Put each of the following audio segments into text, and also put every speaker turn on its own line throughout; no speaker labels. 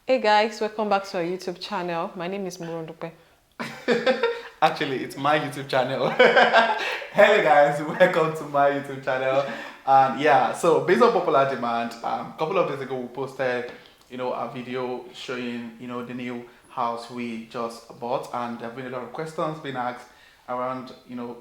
Hey guys, welcome back to our YouTube channel. My name is Murundupe.
Actually, it's my YouTube channel. Hello guys, welcome to my YouTube channel. And yeah, so based on popular demand, a couple of days ago we posted, a video showing, the new house we just bought, and there have been a lot of questions being asked around,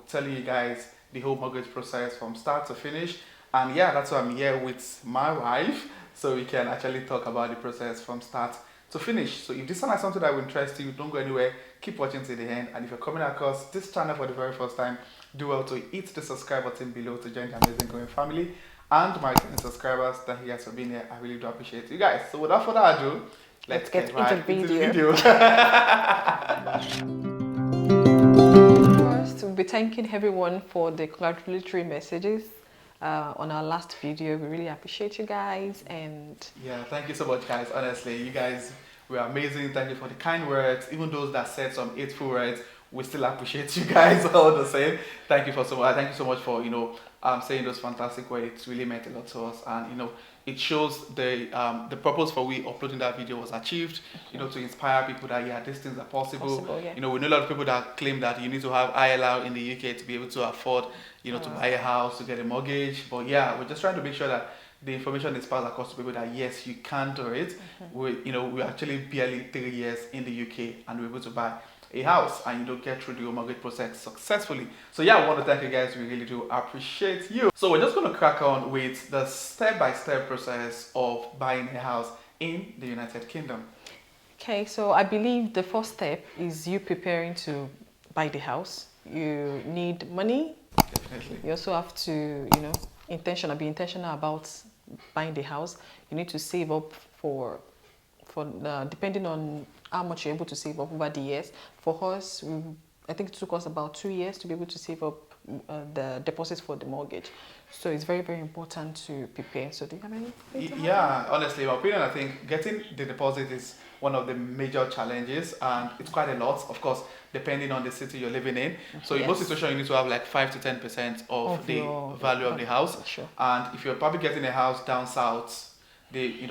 telling you guys the whole mortgage process from start to finish. And yeah, that's why I'm here with my wife, so we can actually talk about the process from start to finish. So if this sounds like something that will interest you, don't go anywhere. Keep watching to the end. And if you're coming across this channel for the very first time, do well to hit the subscribe button below to join the amazing growing family. And my returning subscribers, thank you guys for being here. I really do appreciate you guys. So without further ado, let's
Get
get
into
right
the
into the
video.
video.
First, we'll be thanking everyone for the congratulatory messages on our last video. We really appreciate you guys, and
Yeah, thank you so much, guys. Honestly, you guys were amazing. Thank you for the kind words. Even those that said some hateful words, we still appreciate you guys all the same. Thank you for so much. Thank you so much for saying those fantastic words. It really meant a lot to us, and it shows the purpose for we uploading that video was achieved. To inspire people that yeah, these things are possible.
Yeah.
We know a lot of people that claim that you need to have ILR in the UK to be able to afford to buy a house, to get a mortgage. But yeah, we're just trying to make sure that the information is passed across to people that yes, you can do it. We're actually barely 3 years in the UK and we're able to buy a house and get through the mortgage process successfully. So yeah, I want to thank you guys. We really do appreciate you. So we're just going to crack on with the step-by-step process of buying a house in the United Kingdom.
Okay, so I believe the first step is you preparing to buy the house. You need money.
Definitely.
You also have to, be intentional about buying the house. You need to save up for depending on how much you're able to save up over the years. For us, I think it took us about 2 years to be able to save up the deposits for the mortgage. So it's very, very important to prepare. So do you have any?
Yeah, honestly, in my opinion, I think getting the deposit is one of the major challenges, and it's quite a lot, of course, depending on the city you're living in. So in most situations, you need to have like 5 to 10% of the value of the house.
Sure.
And if you're probably getting a house down south, the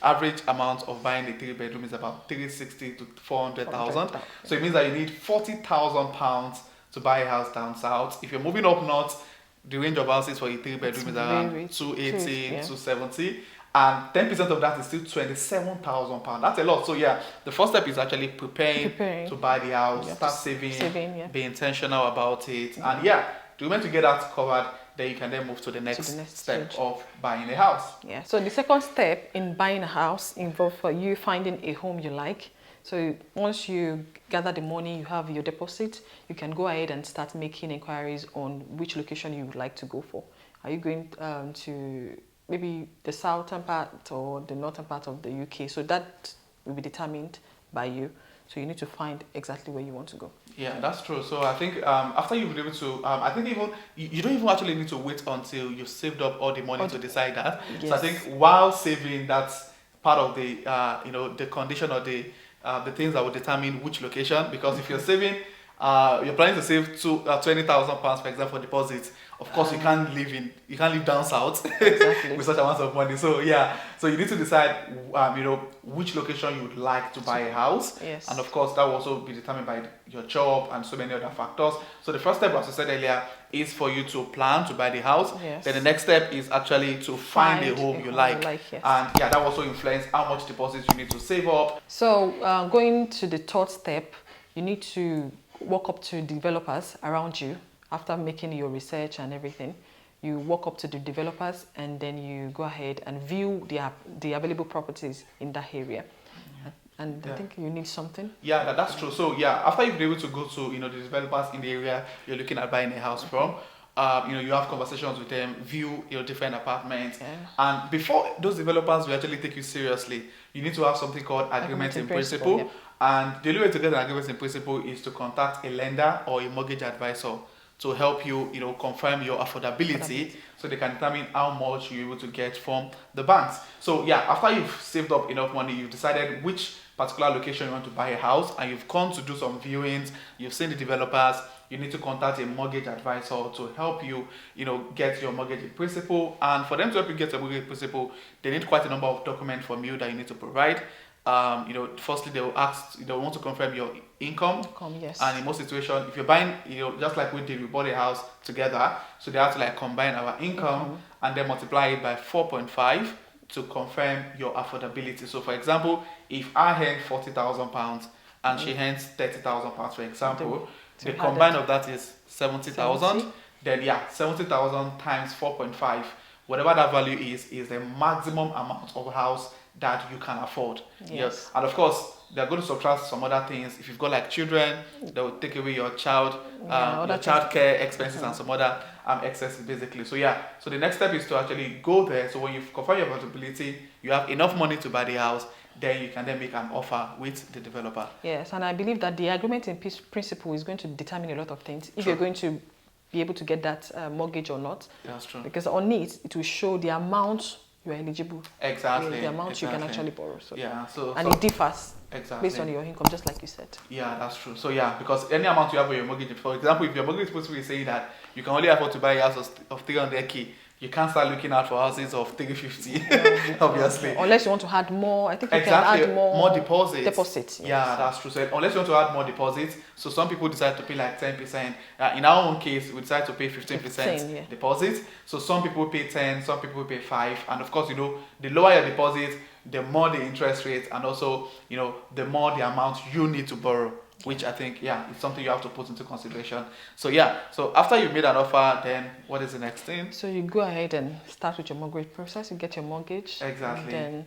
average amount of buying a 3-bedroom is about 360 to 400,000. So it means that you need £40,000 to buy a house down south. If you're moving up north, the range of houses for a 3-bedroom is around 280, 270. And 10% of that is still £27,000. That's a lot. So yeah, the first step is actually preparing to buy the house, start saving, be intentional about it. And yeah, the moment you get that covered, then you can then move to the next step of buying a house.
Yeah. So the second step in buying a house involves for you finding a home you like. So once you gather the money, you have your deposit, you can go ahead and start making inquiries on which location you would like to go for. Are you going to maybe the southern part or the northern part of the UK? So that will be determined by you. So you need to find exactly where you want to go.
Yeah, that's true. So I think after you've been able to, I think even you don't even actually need to wait until you've saved up all the money to decide that. Yes. So I think while saving, that's part of the the condition or the things that will determine which location. Because if you're saving, you're planning to save £20,000 for example for deposits. Of course, you can't live down south exactly. with such amounts of money. So yeah, so you need to decide, which location you would like to buy a house.
Yes.
And of course, that will also be determined by your job and so many other factors. So the first step, as I said earlier, is for you to plan to buy the house.
Yes.
Then the next step is actually to find a home you like.
Yes.
And yeah, that will also influence how much deposits you need to save up.
So going to the third step, you need to walk up to developers around you. After making your research and everything, you walk up to the developers and then you go ahead and view the available properties in that area. Yeah. And I think you need something.
Yeah, that's true. So yeah, after you've been able to go to the developers in the area you're looking at buying a house from, you have conversations with them, view your different apartments, and before those developers will actually take you seriously, you need to have something called agreement in principle. Yeah. And the only way to get an agreement in principle is to contact a lender or a mortgage advisor to help you, confirm your affordability so they can determine how much you're able to get from the banks. So yeah, after you've saved up enough money, you've decided which particular location you want to buy a house, and you've come to do some viewings, you've seen the developers, you need to contact a mortgage advisor to help you, get your mortgage in principle. And for them to help you get your mortgage in principle, they need quite a number of documents from you that you need to provide. firstly they will ask, they want to confirm your income.
Yes.
And in most situations, if you're buying, just like we did, we bought a house together, so they have to like combine our income and then multiply it by 4.5 to confirm your affordability. So, for example, if I earn £40,000 and she earns £30,000, for example, the combine of that is 70,000. Then 70,000 times 4.5, whatever that value is the maximum amount of house that you can afford. Yes. And of course, they're going to subtract some other things. If you've got like children, they will take away your child care expenses and some other excesses basically. So so the next step is to actually go there. So when you confirm your affordability, you have enough money to buy the house, then you can then make an offer with the developer.
Yes, and I believe that the agreement in principle is going to determine a lot of things. If you're going to be able to get that mortgage or not.
That's true.
Because on it will show the amount you are eligible.
Exactly.
The amount you can actually borrow. So.
And
it differs based on your income, just like you said.
Yeah, that's true. So because any amount you have for your mortgage, for example, if your mortgage is supposed to be saying that you can only afford to buy a house of 300k, you can't start looking out for houses of 350, obviously.
Unless you want to add more, I think you can add more deposits.
Yeah, that's true. So unless you want to add more deposits, so some people decide to pay like 10%. In our own case, we decide to pay 15% deposit. So some people pay 10, some people pay 5, and of course, the lower your deposit, the more the interest rate, and also, the more the amount you need to borrow. Which I think, it's something you have to put into consideration. So so after you made an offer, then what is the next thing?
So you go ahead and start with your mortgage process. You get your mortgage.
Exactly.
And then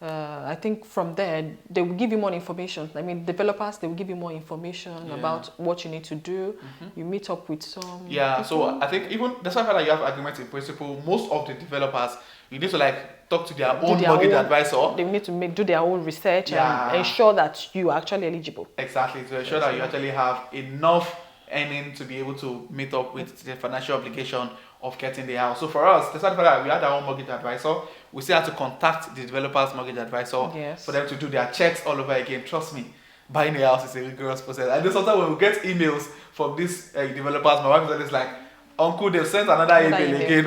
I think from there, they will give you more information. I mean, developers, they will give you more information about what you need to do. You meet up with some people.
So I think even despite that you have agreement in principle, most of the developers, you need to talk to their own mortgage advisor.
They need to do their own research and ensure that you are actually eligible.
Exactly, to ensure that you actually have enough earning to be able to meet up with the financial obligation of getting the house. So for us, despite that we had our own mortgage advisor, we still had to contact the developer's mortgage advisor for them to do their checks all over again. Trust me, buying a house is a rigorous process. And then sometimes when we get emails from these developers, my wife is always like, Uncle, they've sent another email again.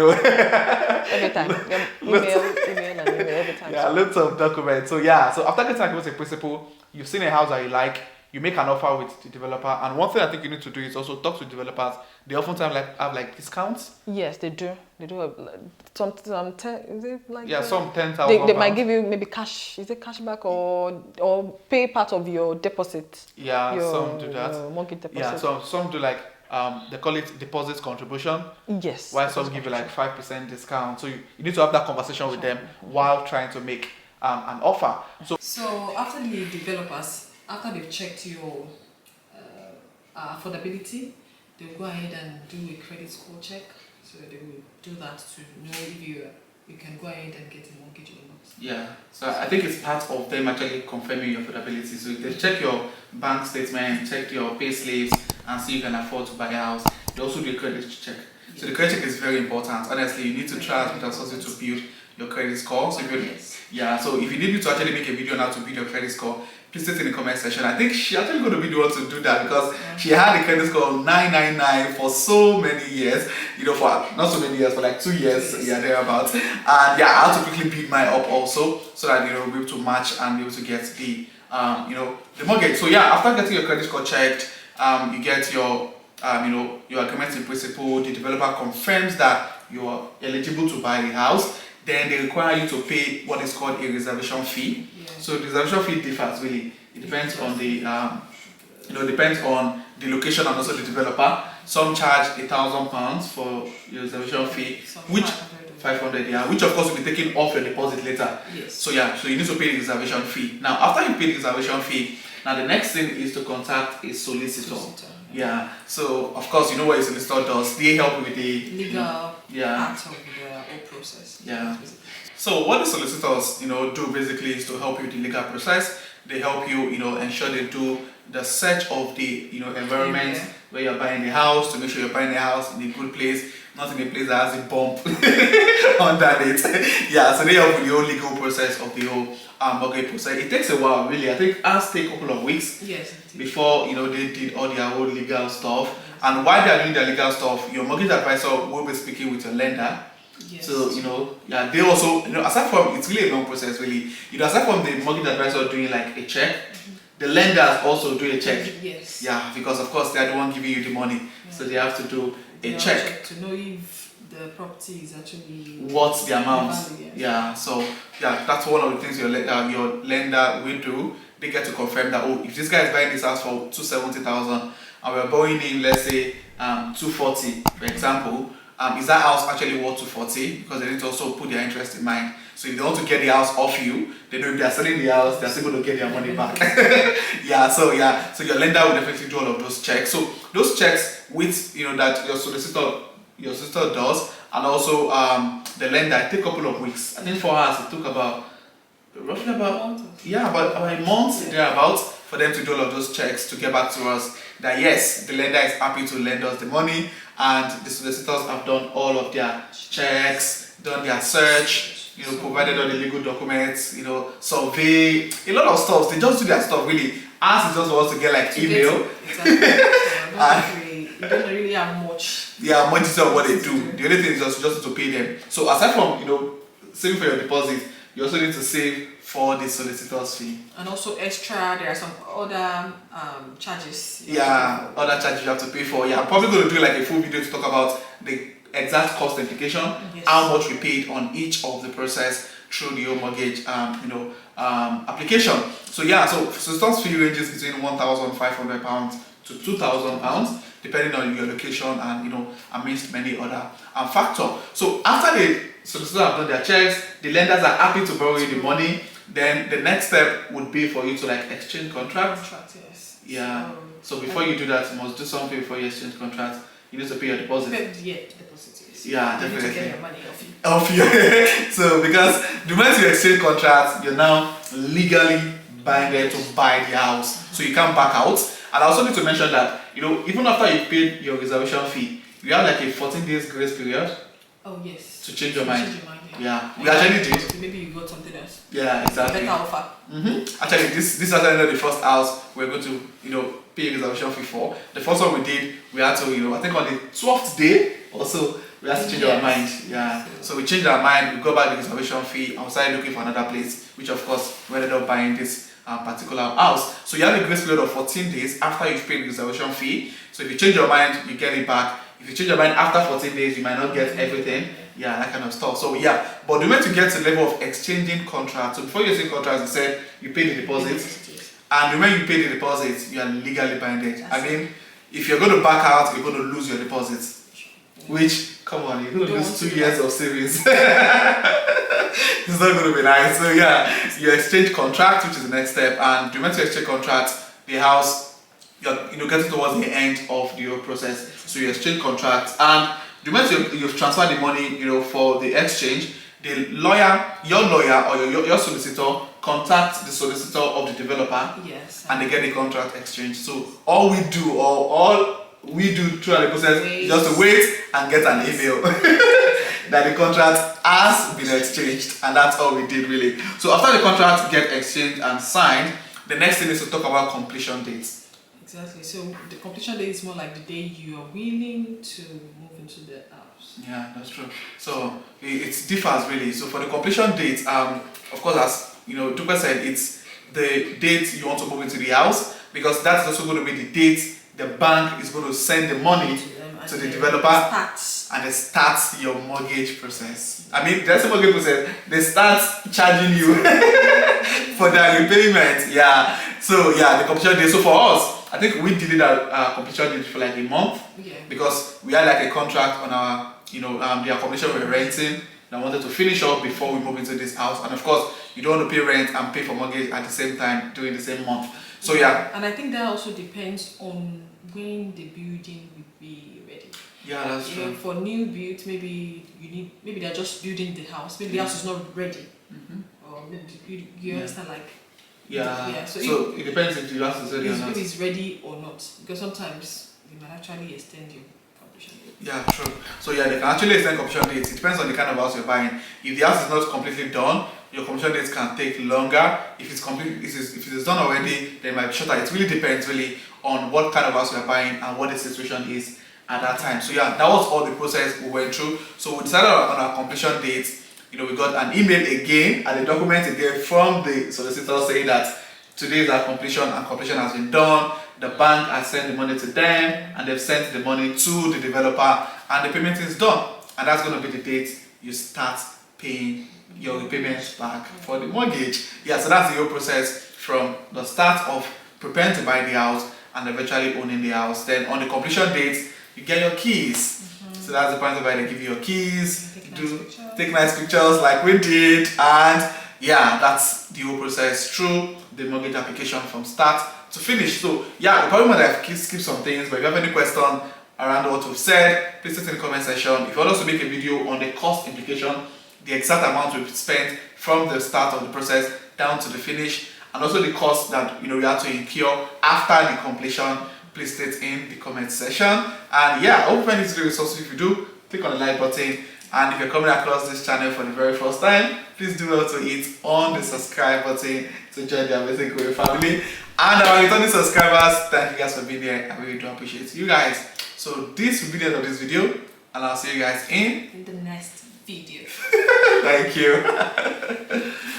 Every time. Email every time.
Lots of documents. So after getting agreement in principle, you've seen a house that you like, you make an offer with the developer. And one thing I think you need to do is also talk to developers. They oftentimes have discounts.
Yes, they do. They do some some
10,000.
They might give you maybe cash. Is it cash back or pay part of your deposit?
Some do that.
Your mortgage deposit.
Some do they call it deposit contribution.
Yes.
While some give you 5% discount. So you need to have that conversation with them while trying to make an offer.
So after the developers, after they've checked your affordability, they'll go ahead and do a credit score check. So they will do that to know if you can go ahead and get a mortgage or not.
So I think it's part of them actually confirming your affordability. So if they check your bank statement, check your pay slips, and see you can afford to buy a house. They also do a credit check. So the credit check is very important. Honestly, you need to try as much as possible to build your credit score. So so if you need me to actually make a video now to build your credit score, please state in the comment section. I think she actually going to be the one to do that because she had a credit score of 999 for so many years. For not so many years, for 2 years, thereabouts. And I had to quickly build mine up also so that we'll be able to match and be able to get the the mortgage. So after getting your credit score checked, you get your your agreement in principle. The developer confirms that you are eligible to buy the house. Then they require you to pay what is called a reservation fee. So the reservation fee differs really. It depends on the depends on the location and also the developer. Some charge £1,000 for your reservation fee, which 500, which of course will be taken off your deposit later. So so you need to pay the reservation fee. Now after you pay the reservation fee, now the next thing is to contact a solicitor. So of course you know what a solicitor does. They help with the
legal part of the whole process.
So what the solicitors do basically is to help you with the legal process. They help you ensure they do the search of the environment where you're buying the house to make sure you're buying the house in a good place, not in a place that has a bump under it. So they help with the whole legal process of the whole mortgage process. It takes a while, really. I think ours take a couple of weeks before they did all their whole legal stuff. And while they are doing their legal stuff, your mortgage advisor will be speaking with your lender
Yes.
So, yeah, they also, aside from, it's really a long process, really. Aside from the mortgage advisor doing like a check, the lenders also do a check.
Yes.
Yeah, because of course they are the one giving you the money, so they have to do a check
to know if the property is actually
what's the amount.
Value,
yeah, so yeah, that's one of the things your lender will do. They get to confirm that, oh, if this guy is buying this house for 270,000 and we're borrowing in, let's say 240, for example, is that house actually worth 240? Because they need to also put their interest in mind. So if they want to get the house off you, they know if they're selling the house, they're still going to get their money back. So your lender will definitely do all of those checks. So those checks with that your solicitor does, and also the lender, take a couple of weeks. I think for us it took about roughly about a month thereabouts for them to do all of those checks to get back to us that yes, the lender is happy to lend us the money, and the solicitors have done all of their checks, done their search, provided all the legal documents, survey, a lot of stuff. They just do their stuff really. Ours is just for us to get like email.
Exactly. You don't really have much.
Yeah, much of what they do. The only thing is just to pay them. So aside from saving for your deposit, you also need to save for the solicitor's fee.
And also extra, there are some other charges.
Yeah, other charges you have to pay for. Yeah, I'm probably going to do like a full video to talk about the exact cost implication, how much we paid on each of the process through the home mortgage application. So yeah, so solicitor's fee ranges between £1,500 to £2,000 depending on your location and amidst many other factors. So after the solicitors have done their checks, the lenders are happy to borrow you the money. Then the next step would be for you to like exchange contracts.
Yes.
Yeah. So before you do that, you must do something before you exchange contracts. You need to pay your deposit.
Deposit. Yes.
Yeah,
you
definitely.
Need to get your money off you.
Off you. So because the moment you exchange contracts, you're now legally binded to buy the house. So you can't back out. And I also need to mention that even after you paid your reservation fee, you have like a 14 days grace period.
Oh yes.
To change your mind. Yeah, we
and
actually did.
Maybe you got something else.
Yeah, exactly.
Better offer.
Actually, this is actually not the first house we're going to pay a reservation fee for. The first one we did, we had to I think on the 12th day or so, we had to change our mind. Yeah. So we changed our mind. We got back the reservation fee and we started looking for another place, which of course we ended up buying this particular house. So you have a grace period of 14 days after you've paid the reservation fee. So if you change your mind, you get it back. If you change your mind after 14 days, you might not get everything. Yeah, that kind of stuff. So yeah, but the moment to get to the level of exchanging contracts, so before you exchange contracts, you said you pay the deposit, and the moment you pay the deposit, you are legally binded. If you're going to back out, you're going to lose your deposit. Which, come on, you're going to lose 2 years of savings. It's not going to be nice. So yeah, you exchange contract, which is the next step, and the moment you exchange contract, the house, you're getting towards the end of the whole process. So you exchange contracts, and the moment you've transferred the money, for the exchange, the lawyer, your lawyer or your solicitor contacts the solicitor of the developer.
Yes.
And they get the contract exchanged. So all we do throughout the process is just to wait and get an email that the contract has been exchanged, and that's all we did really. So after the contract get exchanged and signed, the next thing is to talk about completion dates.
Exactly. So the completion date is more like the day you are willing to move into the house.
Yeah, that's true. So it differs really. So for the completion date, of course, as Duper said, it's the date you want to move into the house, because that's also going to be the date the bank is going to send the money to the developer, and they start your mortgage process. I mean, there's a mortgage process. They start charging you for their repayment. Yeah. So yeah, the completion date. So for us, I think we did our completion date for like a month, because we had like a contract on our, the accommodation we were renting, and I wanted to finish up before we move into this house. And of course, you don't want to pay rent and pay for mortgage at the same time during the same month. So yeah.
And I think that also depends on when the building will be ready.
Yeah, that's true.
For new builds, maybe they're just building the house. Maybe the house is not ready. Or maybe you understand, like.
Yeah. So it depends if the house is ready or not.
If it's ready or not, because sometimes you might actually extend your completion date. Yeah,
true. So yeah, they can actually extend completion dates. It depends on the kind of house you're buying. If the house is not completely done, your completion dates can take longer. If it is done already, then it might be shorter. It really depends on what kind of house you're buying and what the situation is at that time. So yeah, that was all the process we went through. So we decided on our completion date. You know, we got an email again and a document again from the solicitor saying that today is our completion and completion has been done. The bank has sent the money to them and they've sent the money to the developer and the payment is done. And that's going to be the date you start paying your repayments back for the mortgage. Yeah, so that's the whole process from the start of preparing to buy the house and eventually owning the house. Then on the completion date, you get your keys. So that's the point where they give you your keys, take nice pictures like we did, and yeah, that's the whole process through the mortgage application from start to finish. So yeah, we probably might have skipped some things, but if you have any question around what we've said, please put in the comment section. If you want us to make a video on the cost implication, the exact amount we've spent from the start of the process down to the finish, and also the cost that we have to incur after the completion, please state in the comment section. And yeah, I hope you find this video resourceful. If you do, click on the like button, and if you're coming across this channel for the very first time, please do also hit on the subscribe button to join the amazing Korea family. And our returning subscribers, thank you guys for being here. I really do appreciate you guys. So this will be the end of this video, and I'll see you guys in
the next video.
Thank you.